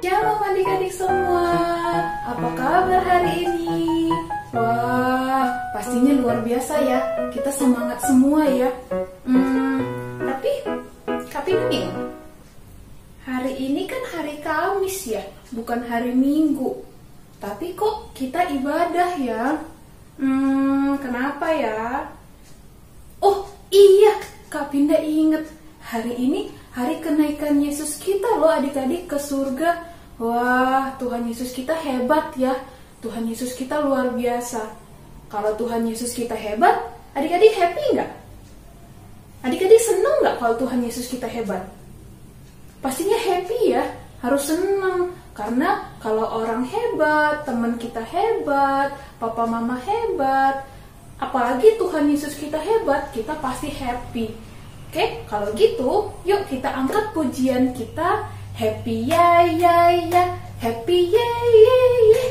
Shalom adik-adik semua, apa kabar hari ini? Wah, pastinya luar biasa ya, kita semangat semua ya. Tapi Mimin, hari ini kan hari Kamis ya, bukan hari Minggu. Tapi kok kita ibadah ya? Kenapa ya? Oh iya, Kak Pinda inget, hari ini hari kenaikan Yesus kita loh adik-adik ke surga. Wah, Tuhan Yesus kita hebat ya. Tuhan Yesus kita luar biasa. Kalau Tuhan Yesus kita hebat, adik-adik happy nggak? Adik-adik seneng nggak kalau Tuhan Yesus kita hebat? Pastinya happy ya, harus seneng. Karena kalau orang hebat, teman kita hebat, papa mama hebat, apalagi Tuhan Yesus kita hebat, kita pasti happy. Oke, kalau gitu, yuk kita angkat pujian kita. Happy ya ya ya, happy ya ya ya.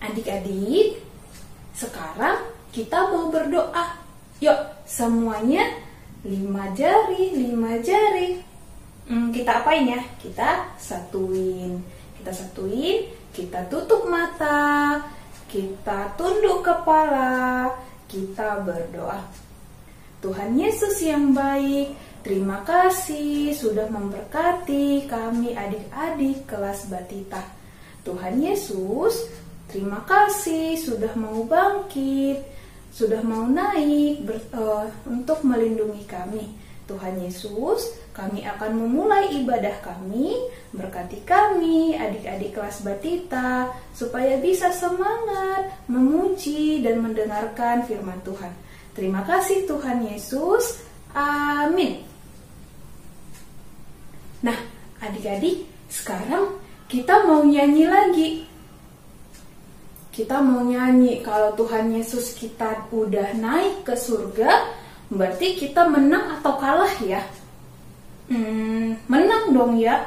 Adik-adik, sekarang kita mau berdoa. Yuk, semuanya 5 jari. Kita apain ya? Kita satuin. Kita tutup mata, kita tunduk kepala, kita berdoa. Tuhan Yesus yang baik, terima kasih sudah memberkati kami adik-adik kelas Batita. Tuhan Yesus, terima kasih sudah mau bangkit, sudah mau naik untuk melindungi kami. Tuhan Yesus, kami akan memulai ibadah kami, berkati kami, adik-adik kelas Batita, supaya bisa semangat, memuji, dan mendengarkan firman Tuhan. Terima kasih Tuhan Yesus, amin. Nah, adik-adik, sekarang kita mau nyanyi lagi. Kita mau nyanyi kalau Tuhan Yesus kita udah naik ke surga, berarti kita menang atau kalah ya? Menang dong ya.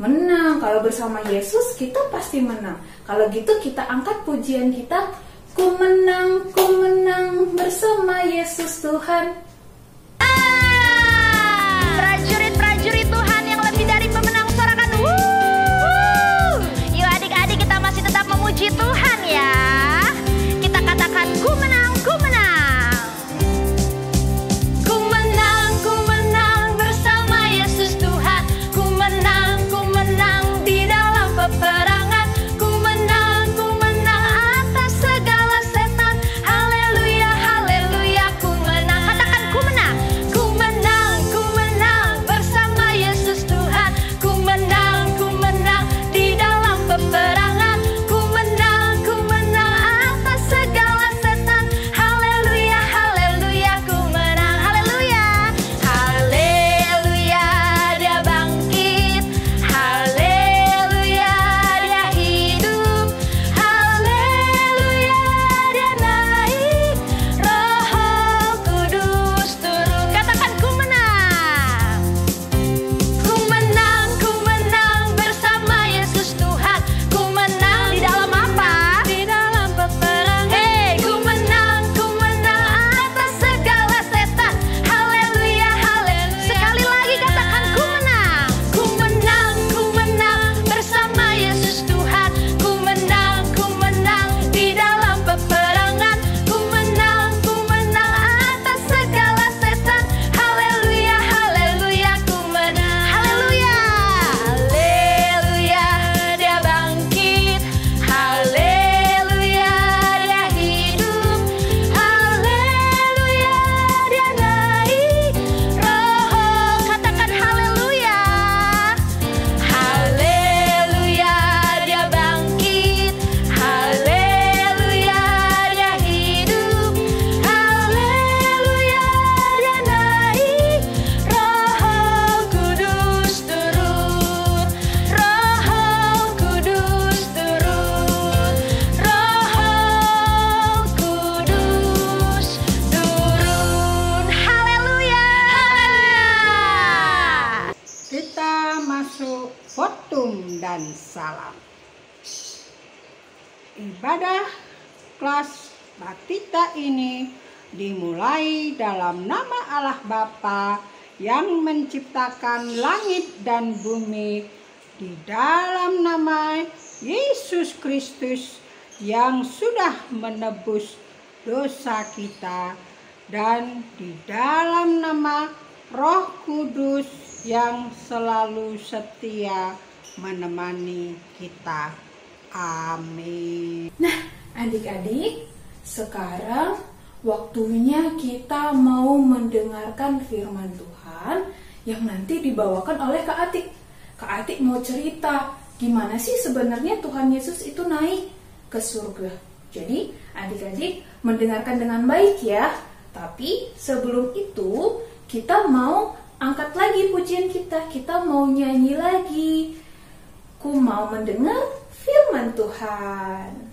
Menang, kalau bersama Yesus kita pasti menang. Kalau gitu kita angkat pujian kita. Ku menang bersama Yesus Tuhan. Prajurit-prajurit Tuhan yang lebih dari pemenang, sorakan yuk adik-adik, kita masih tetap memuji Tuhan ya. Kita katakan ku menang, ku menang. Ku menang bersama Yesus Tuhan. Ku menang di dalam peperangan. Ku menang atas segala setan. Haleluya, haleluya, ku menang. Katakan dan salam. Ibadah kelas Batita ini dimulai dalam nama Allah Bapa yang menciptakan langit dan bumi, di dalam nama Yesus Kristus yang sudah menebus dosa kita, dan di dalam nama Roh Kudus yang selalu setia menemani kita. Amin. Nah, adik-adik, sekarang waktunya kita mau mendengarkan firman Tuhan yang nanti dibawakan oleh Kak Atik. Kak Atik mau cerita gimana sih sebenarnya Tuhan Yesus itu naik ke surga. Jadi adik-adik mendengarkan dengan baik ya. Tapi sebelum itu kita mau angkat lagi pujian kita. Kita mau nyanyi lagi. Ku mau mendengar firman Tuhan.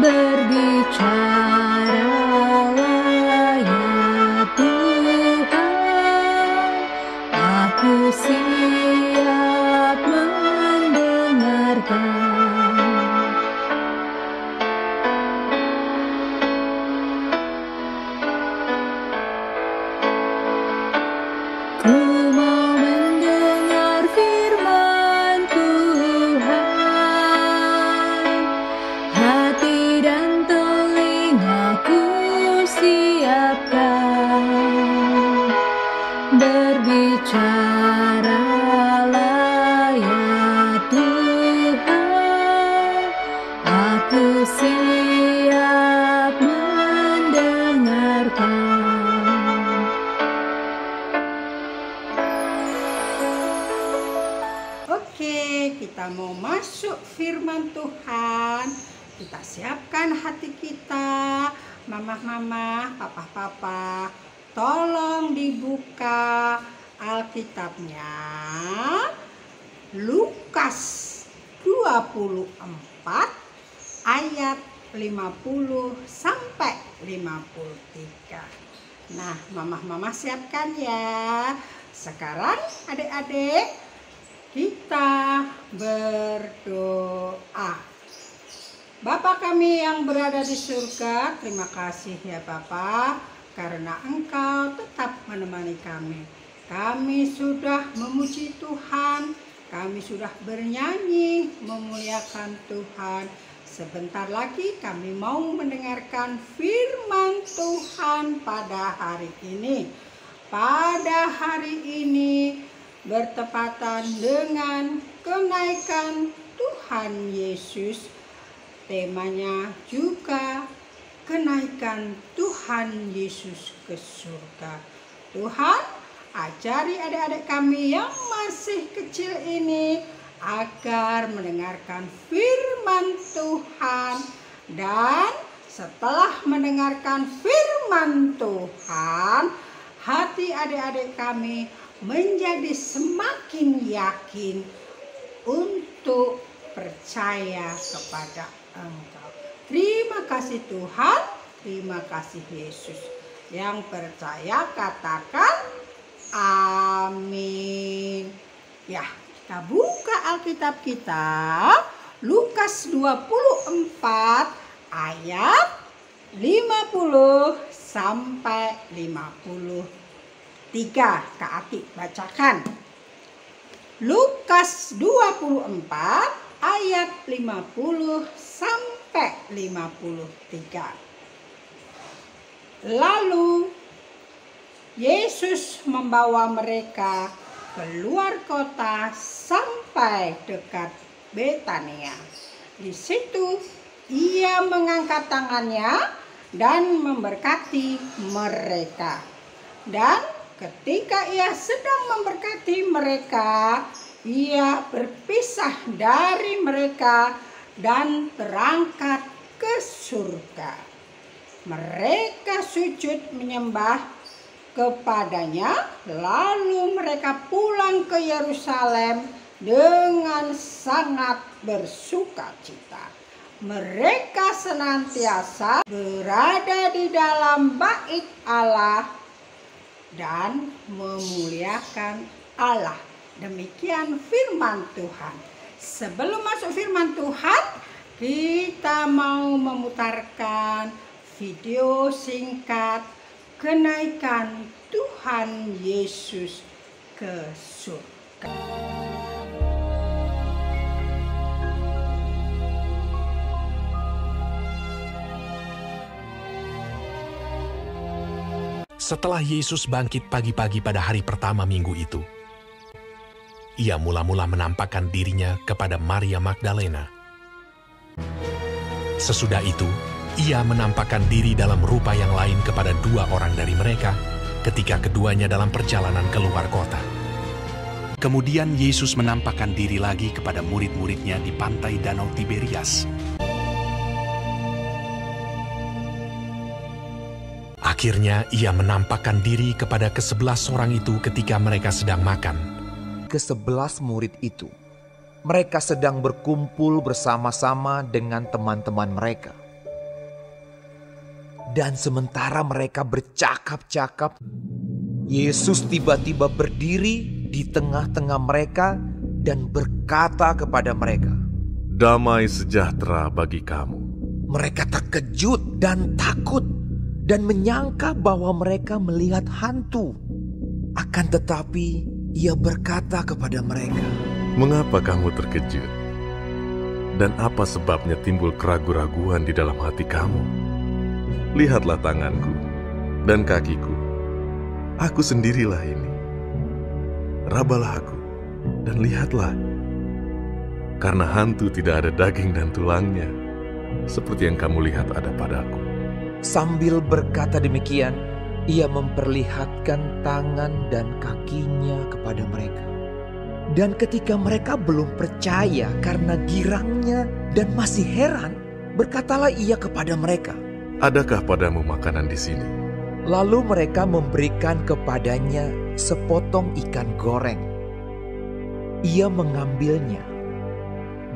Berbicaralah ya Tuhan, aku siap mendengarkan. Oke, kita mau masuk firman Tuhan. Kita siapkan hati kita. Mama-mama, papa-papa, tolong dibuka Alkitabnya. Lukas 24 ayat 50 sampai 53. Nah, mama-mama siapkan ya. Sekarang adik-adik kita berdoa. Bapa kami yang berada di surga, terima kasih ya Bapa, karena Engkau tetap menemani kami. Kami sudah memuji Tuhan, kami sudah bernyanyi memuliakan Tuhan. Sebentar lagi kami mau mendengarkan firman Tuhan pada hari ini. Pada hari ini bertepatan dengan kenaikan Tuhan Yesus. Temanya juga kenaikan Tuhan Yesus ke surga. Tuhan, ajari adik-adik kami yang masih kecil ini agar mendengarkan firman Tuhan, dan setelah mendengarkan firman Tuhan, hati adik-adik kami menjadi semakin yakin untuk percaya kepada Engkau. Terima kasih Tuhan, terima kasih Yesus. Yang percaya katakan amin. Ya, kita buka Alkitab kita, Lukas 24 ayat 50 sampai 53. Kak Ati bacakan. Lukas 24 ayat 50 sampai 53. Lalu Yesus membawa mereka keluar kota sampai dekat Betania. Di situ ia mengangkat tangannya dan memberkati mereka. Dan ketika ia sedang memberkati mereka, ia berpisah dari mereka dan berangkat ke surga. Mereka sujud menyembah kepadanya, lalu mereka pulang ke Yerusalem dengan sangat bersukacita. Mereka senantiasa berada di dalam bait Allah dan memuliakan Allah. Demikian firman Tuhan. Sebelum masuk firman Tuhan, kita mau memutarkan video singkat kenaikan Tuhan Yesus ke surga. Setelah Yesus bangkit pagi-pagi pada hari pertama minggu itu, ia mula-mula menampakkan dirinya kepada Maria Magdalena. Sesudah itu, ia menampakkan diri dalam rupa yang lain kepada 2 orang dari mereka ketika keduanya dalam perjalanan keluar kota. Kemudian Yesus menampakkan diri lagi kepada murid-muridnya di pantai Danau Tiberias. Akhirnya ia menampakkan diri kepada ke-11 orang itu ketika mereka sedang makan. Ke-11 murid itu, mereka sedang berkumpul bersama-sama dengan teman-teman mereka. Dan sementara mereka bercakap-cakap, Yesus tiba-tiba berdiri di tengah-tengah mereka dan berkata kepada mereka, "Damai sejahtera bagi kamu." Mereka terkejut dan takut dan menyangka bahwa mereka melihat hantu. Akan tetapi ia berkata kepada mereka, "Mengapa kamu terkejut? Dan apa sebabnya timbul keraguan-raguan di dalam hati kamu? Lihatlah tanganku dan kakiku. Aku sendirilah ini. Rabalah aku dan lihatlah. Karena hantu tidak ada daging dan tulangnya, seperti yang kamu lihat ada padaku." Sambil berkata demikian, ia memperlihatkan tangan dan kakinya kepada mereka. Dan ketika mereka belum percaya karena girangnya dan masih heran, berkatalah ia kepada mereka, "Adakah padamu makanan di sini?" Lalu mereka memberikan kepadanya sepotong ikan goreng. Ia mengambilnya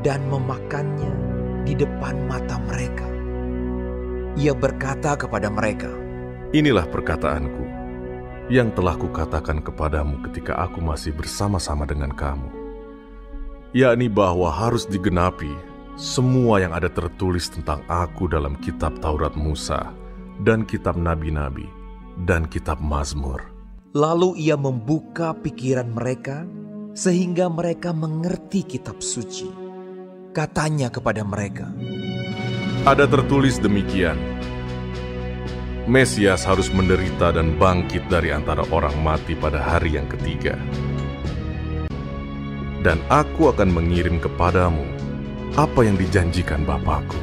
dan memakannya di depan mata mereka. Ia berkata kepada mereka, "Inilah perkataanku yang telah kukatakan kepadamu ketika aku masih bersama-sama dengan kamu, yakni bahwa harus digenapi semua yang ada tertulis tentang aku dalam kitab Taurat Musa dan kitab Nabi-Nabi dan kitab Mazmur." Lalu ia membuka pikiran mereka sehingga mereka mengerti kitab suci. Katanya kepada mereka, Ada tertulis demikian, Mesias harus menderita dan bangkit dari antara orang mati pada hari yang ketiga. Dan aku akan mengirim kepadamu apa yang dijanjikan Bapakku.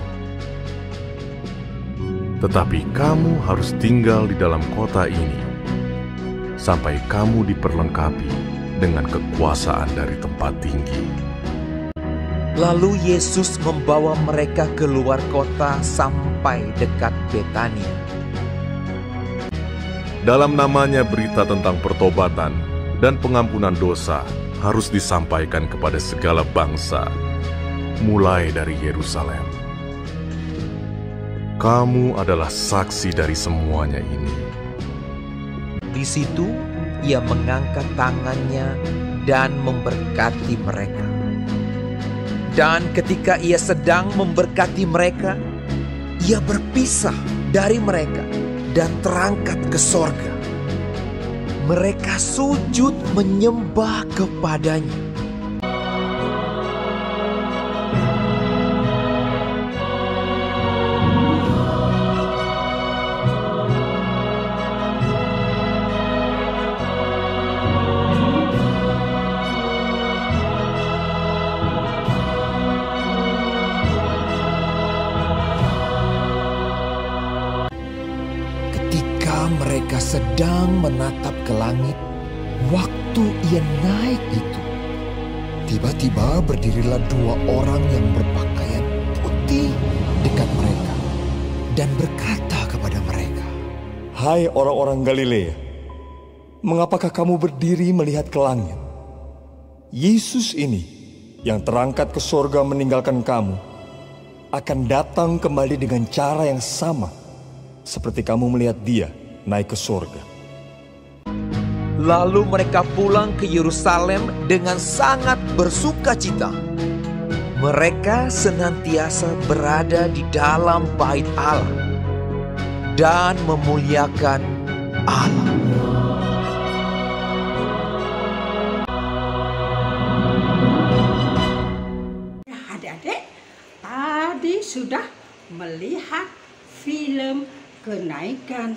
Tetapi kamu harus tinggal di dalam kota ini sampai kamu diperlengkapi dengan kekuasaan dari tempat tinggi. Lalu Yesus membawa mereka keluar kota sampai dekat Betania. Dalam namanya berita tentang pertobatan dan pengampunan dosa harus disampaikan kepada segala bangsa, mulai dari Yerusalem. Kamu adalah saksi dari semuanya ini. Di situ ia mengangkat tangannya dan memberkati mereka. Dan ketika ia sedang memberkati mereka, ia berpisah dari mereka dan terangkat ke sorga. Mereka sujud menyembah kepadanya. Mereka sedang menatap ke langit waktu ia naik itu. Tiba-tiba berdirilah 2 orang yang berpakaian putih dekat mereka dan berkata kepada mereka, "Hai orang-orang Galilea, mengapakah kamu berdiri melihat ke langit? Yesus ini yang terangkat ke sorga meninggalkan kamu akan datang kembali dengan cara yang sama seperti kamu melihat dia naik ke sorga." Lalu mereka pulang ke Yerusalem dengan sangat bersukacita. Mereka senantiasa berada di dalam bait Allah dan memuliakan Allah. Adik-adik, tadi sudah melihat film kenaikan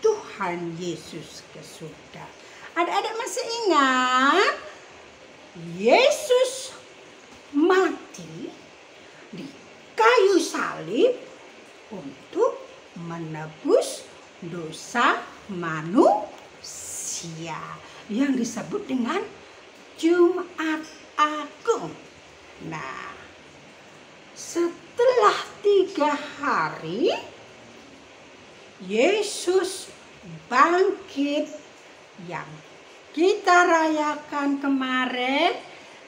Tuhan Yesus ke surga. Adik-adik masih ingat Yesus mati di kayu salib untuk menebus dosa manusia yang disebut dengan Jumat Agung. Nah, setelah 3 hari Yesus bangkit yang kita rayakan kemarin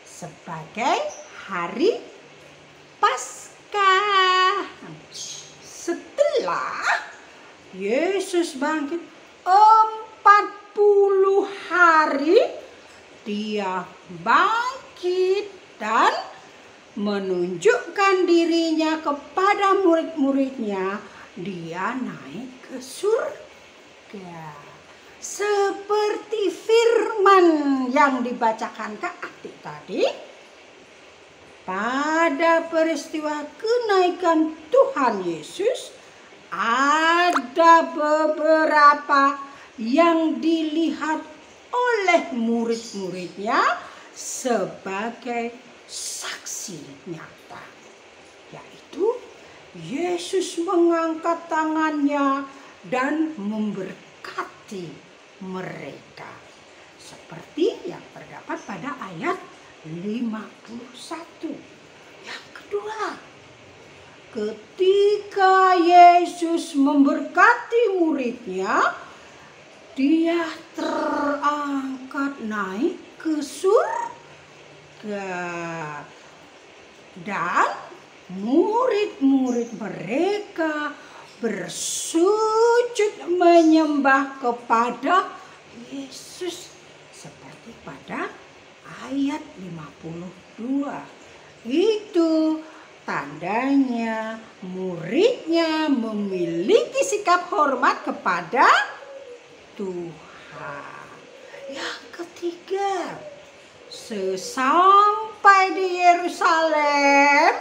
sebagai hari Paskah. Setelah Yesus bangkit 40 hari, dia bangkit dan menunjukkan dirinya kepada murid-muridnya. Dia naik ke surga. Seperti firman yang dibacakan Kak Ati tadi, pada peristiwa kenaikan Tuhan Yesus ada beberapa yang dilihat oleh murid-muridnya sebagai saksi nyata, yaitu Yesus mengangkat tangannya dan memberkati mereka, seperti yang terdapat pada ayat 51. Yang kedua, ketika Yesus memberkati muridnya, dia terangkat naik ke surga dan murid-murid mereka bersujud menyembah kepada Yesus seperti pada ayat 52. Itu tandanya muridnya memiliki sikap hormat kepada Tuhan. Yang ketiga, sesampai di Yerusalem,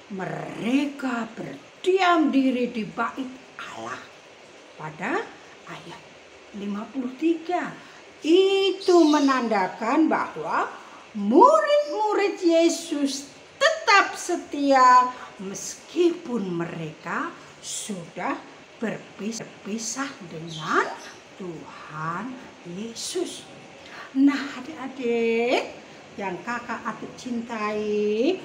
mereka berdiam diri di bait Allah pada ayat 53. Itu menandakan bahwa murid-murid Yesus tetap setia meskipun mereka sudah berpisah dengan Tuhan Yesus. Nah, adik-adik yang kakak Ati cintai,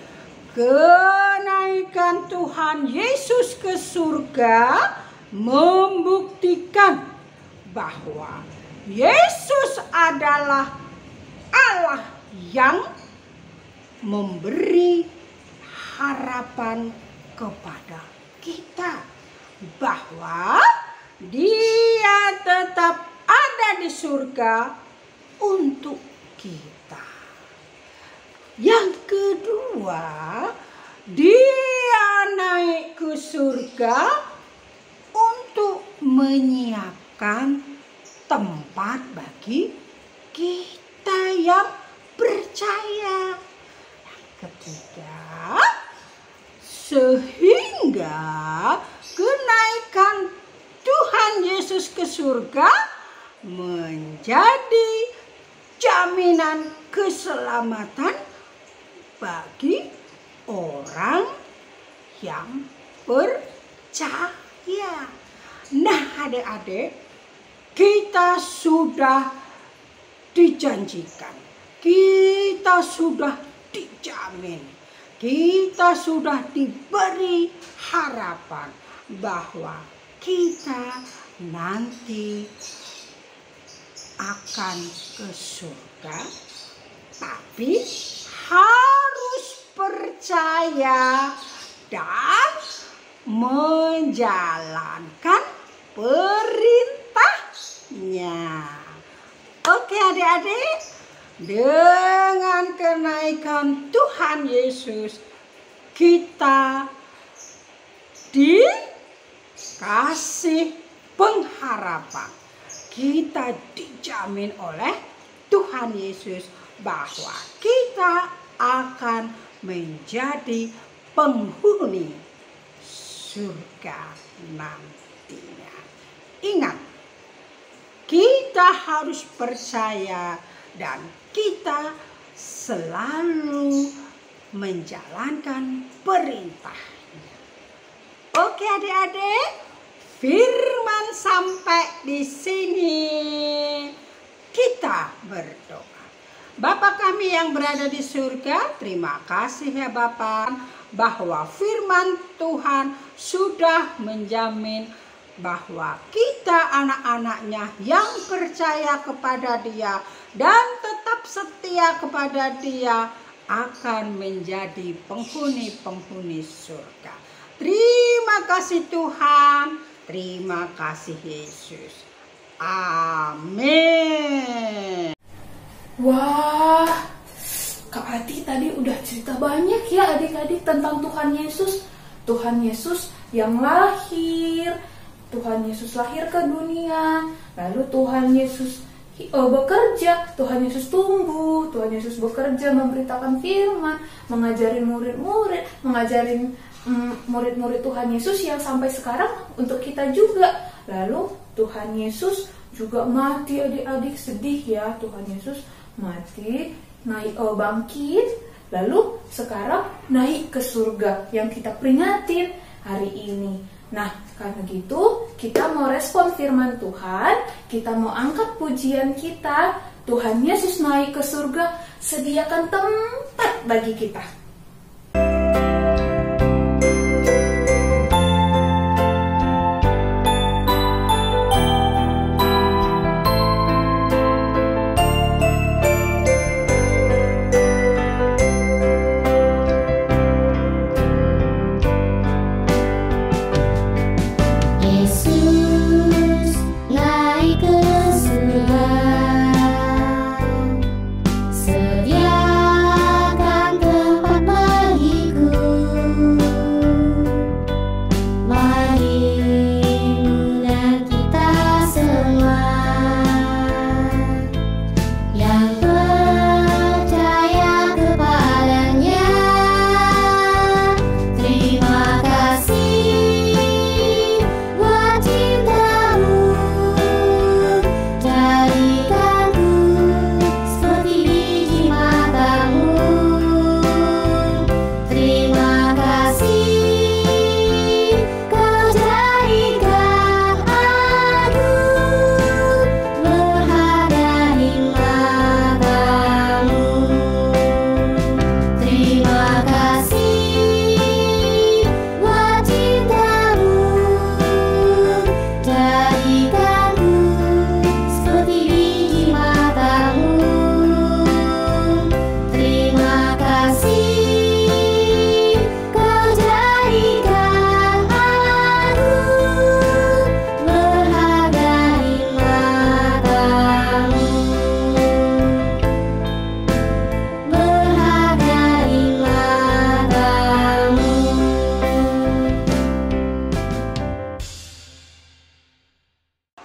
kenaikan Tuhan Yesus ke surga membuktikan bahwa Yesus adalah Allah yang memberi harapan kepada kita bahwa Dia tetap ada di surga untuk kita. Yang kedua, Dia naik ke surga untuk menyiapkan tempat bagi kita yang percaya. Yang ketiga, sehingga kenaikan Tuhan Yesus ke surga menjadi jaminan keselamatan bagi orang yang percaya. Nah, adik-adik, kita sudah dijanjikan, kita sudah dijamin. Kita sudah diberi harapan bahwa kita nanti akan ke surga, tapi harus percaya dan menjalankan perintahnya. Oke adik-adik, dengan kenaikan Tuhan Yesus kita dikasih pengharapan. Kita dijamin oleh Tuhan Yesus bahwa kita akan menjadi penghuni surga nantinya. Ingat, kita harus percaya dan kita selalu menjalankan perintahnya. Oke adik-adik, firman sampai di sini. Kita berdoa. Bapa kami yang berada di surga, terima kasih ya Bapa, bahwa firman Tuhan sudah menjamin bahwa kita anak-anaknya yang percaya kepada Dia dan tetap setia kepada Dia akan menjadi penghuni-penghuni surga. Terima kasih Tuhan, terima kasih Yesus. Amin. Wah, Kak Ati tadi udah cerita banyak ya adik-adik tentang Tuhan Yesus. Tuhan Yesus yang lahir, Tuhan Yesus lahir ke dunia, lalu Tuhan Yesus bekerja, Tuhan Yesus tumbuh, Tuhan Yesus bekerja memberitakan firman, mengajarin murid-murid, mengajarin murid-murid Tuhan Yesus yang sampai sekarang untuk kita juga. Lalu Tuhan Yesus juga mati, adik-adik, sedih ya, Tuhan Yesus mati, naik bangkit, lalu sekarang naik ke surga yang kita peringatin hari ini. Nah, karena gitu kita mau respon firman Tuhan, kita mau angkat pujian kita. Tuhan Yesus naik ke surga, sediakan tempat bagi kita.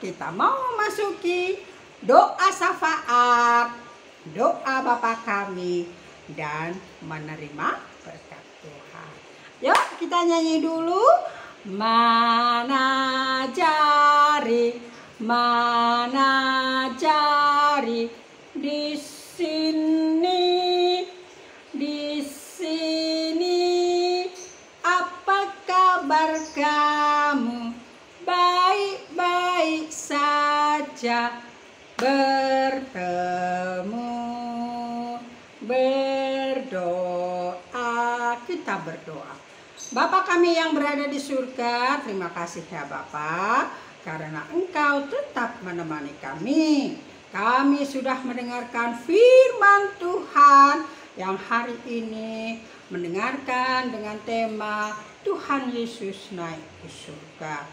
Kita mau memasuki doa syafaat, doa Bapa kami, dan menerima berkat Tuhan. Yuk kita nyanyi dulu. Mana jari di sini, apa kabar kamu? Baik-baik saja, bertemu, berdoa. berdoa. Bapa kami yang berada di surga, terima kasih ya Bapa, karena Engkau tetap menemani kami. Kami sudah mendengarkan firman Tuhan yang hari ini mendengarkan dengan tema Tuhan Yesus naik ke surga.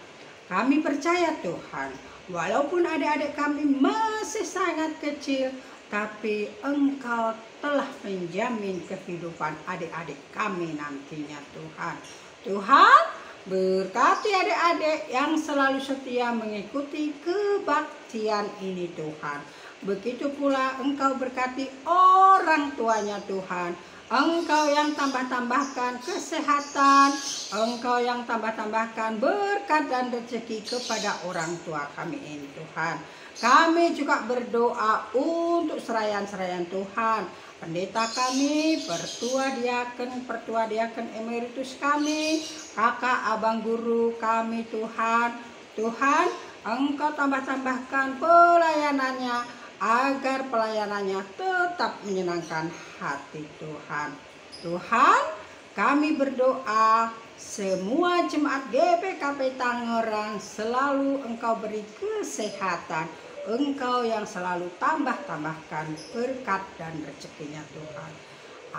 Kami percaya Tuhan, walaupun adik-adik kami masih sangat kecil, tapi Engkau telah menjamin kehidupan adik-adik kami nantinya Tuhan. Tuhan, berkati adik-adik yang selalu setia mengikuti kebaktian ini Tuhan. Begitu pula Engkau berkati orang tuanya Tuhan. Engkau yang tambah-tambahkan kesehatan, Engkau yang tambah-tambahkan berkat dan rezeki kepada orang tua kami ini Tuhan. Kami juga berdoa untuk serayan-serayan Tuhan, pendeta kami, pertua diaken emeritus kami, kakak abang guru kami Tuhan. Tuhan, Engkau tambah-tambahkan pelayanannya, agar pelayanannya tetap menyenangkan hati Tuhan. Tuhan, kami berdoa semua jemaat GPKP Tangerang selalu Engkau beri kesehatan, Engkau yang selalu tambah-tambahkan berkat dan rezekinya Tuhan.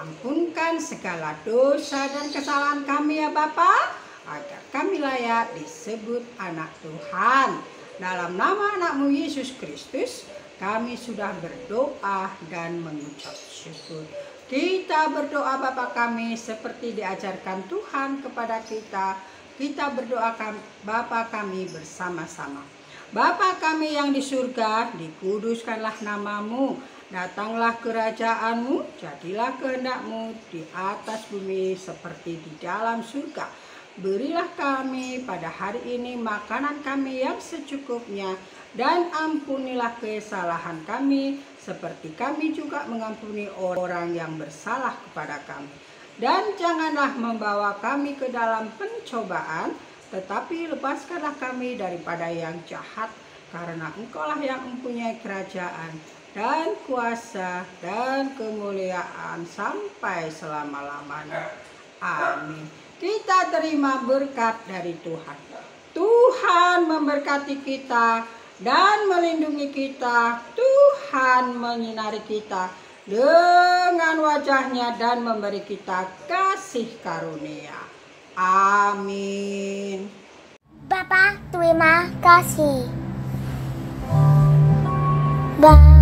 Ampunkan segala dosa dan kesalahan kami ya Bapa, agar kami layak disebut anak Tuhan. Dalam nama anakmu Yesus Kristus, kami sudah berdoa dan mengucap syukur. Kita berdoa Bapa kami seperti diajarkan Tuhan kepada kita. Kita berdoa Bapa kami bersama-sama. Bapa kami yang di surga, dikuduskanlah namamu. Datanglah kerajaanmu, jadilah kehendakmu di atas bumi seperti di dalam surga. Berilah kami pada hari ini makanan kami yang secukupnya, dan ampunilah kesalahan kami seperti kami juga mengampuni orang yang bersalah kepada kami. Dan janganlah membawa kami ke dalam pencobaan, tetapi lepaskanlah kami daripada yang jahat, karena Engkaulah yang mempunyai kerajaan dan kuasa dan kemuliaan sampai selama-lamanya. Amin. Kita terima berkat dari Tuhan. Tuhan memberkati kita dan melindungi kita. Tuhan menyinari kita dengan wajahnya dan memberi kita kasih karunia. Amin. Bapak, terima kasih. Bye.